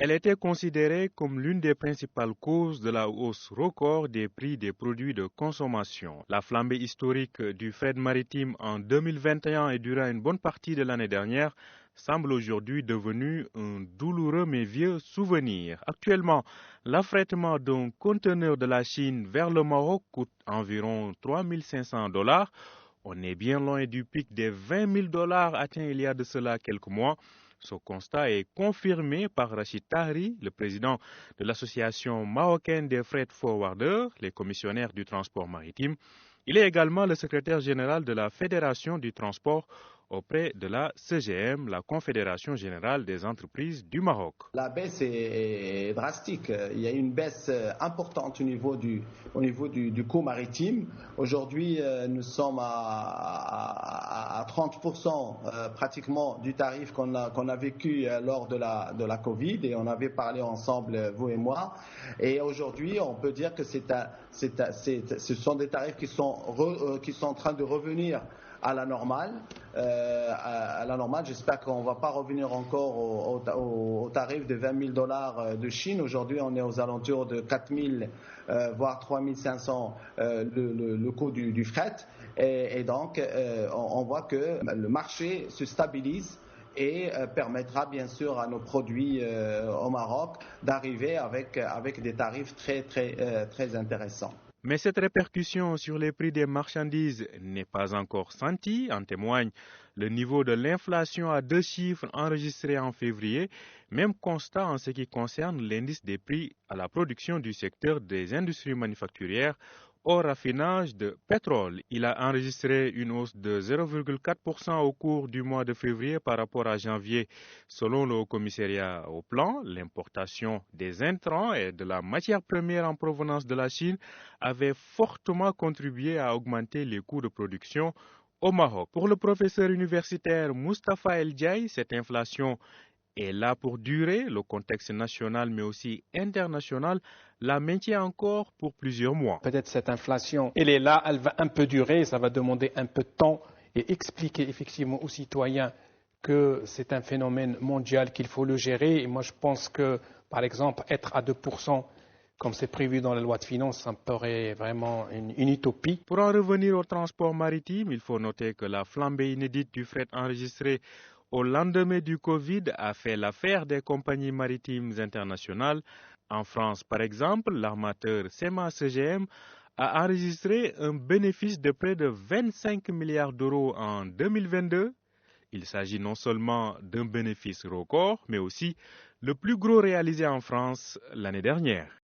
Elle était considérée comme l'une des principales causes de la hausse record des prix des produits de consommation. La flambée historique du fret maritime en 2021 et durant une bonne partie de l'année dernière semble aujourd'hui devenue un douloureux mais vieux souvenir. Actuellement, l'affrètement d'un conteneur de la Chine vers le Maroc coûte environ 3 500 $. On est bien loin du pic des 20 000 $ atteint il y a de cela quelques mois. Ce constat est confirmé par Rachid Tahri, le président de l'association marocaine des freight forwarders, les commissionnaires du transport maritime. Il est également le secrétaire général de la Fédération du transport auprès de la CGM, la Confédération générale des entreprises du Maroc. La baisse est drastique. Il y a une baisse importante au niveau du coût maritime. Aujourd'hui, nous sommes à 30% pratiquement du tarif qu'on a vécu lors de la Covid, et on avait parlé ensemble, vous et moi. Et aujourd'hui, on peut dire que ce sont des tarifs qui sont en train de revenir à la normale. J'espère qu'on ne va pas revenir encore au tarif de 20 000 $ de Chine. Aujourd'hui, on est aux alentours de 4 000, voire 3 500 le coût du fret. Et donc, on voit que le marché se stabilise et permettra bien sûr à nos produits au Maroc d'arriver avec des tarifs très intéressants. Mais cette répercussion sur les prix des marchandises n'est pas encore sentie. En témoigne le niveau de l'inflation à 2 chiffres enregistré en février. Même constat en ce qui concerne l'indice des prix à la production du secteur des industries manufacturières au raffinage de pétrole. Il a enregistré une hausse de 0,4% au cours du mois de février par rapport à janvier. Selon le Haut Commissariat au plan, l'importation des intrants et de la matière première en provenance de la Chine avait fortement contribué à augmenter les coûts de production au Maroc. Pour le professeur universitaire Moustapha El Diaye, cette inflation est là pour durer. Le contexte national mais aussi international la maintient encore pour plusieurs mois. Peut-être cette inflation, elle est là, elle va un peu durer, ça va demander un peu de temps, et expliquer effectivement aux citoyens que c'est un phénomène mondial, qu'il faut le gérer. Et moi je pense que, par exemple, être à 2%, comme c'est prévu dans la loi de finances, ça me paraît vraiment une utopie. Pour en revenir au transport maritime, il faut noter que la flambée inédite du fret enregistrée au lendemain du Covid a fait l'affaire des compagnies maritimes internationales. En France, par exemple, l'armateur SEMA CGM a enregistré un bénéfice de près de 25 milliards d'euros en 2022. Il s'agit non seulement d'un bénéfice record, mais aussi le plus gros réalisé en France l'année dernière.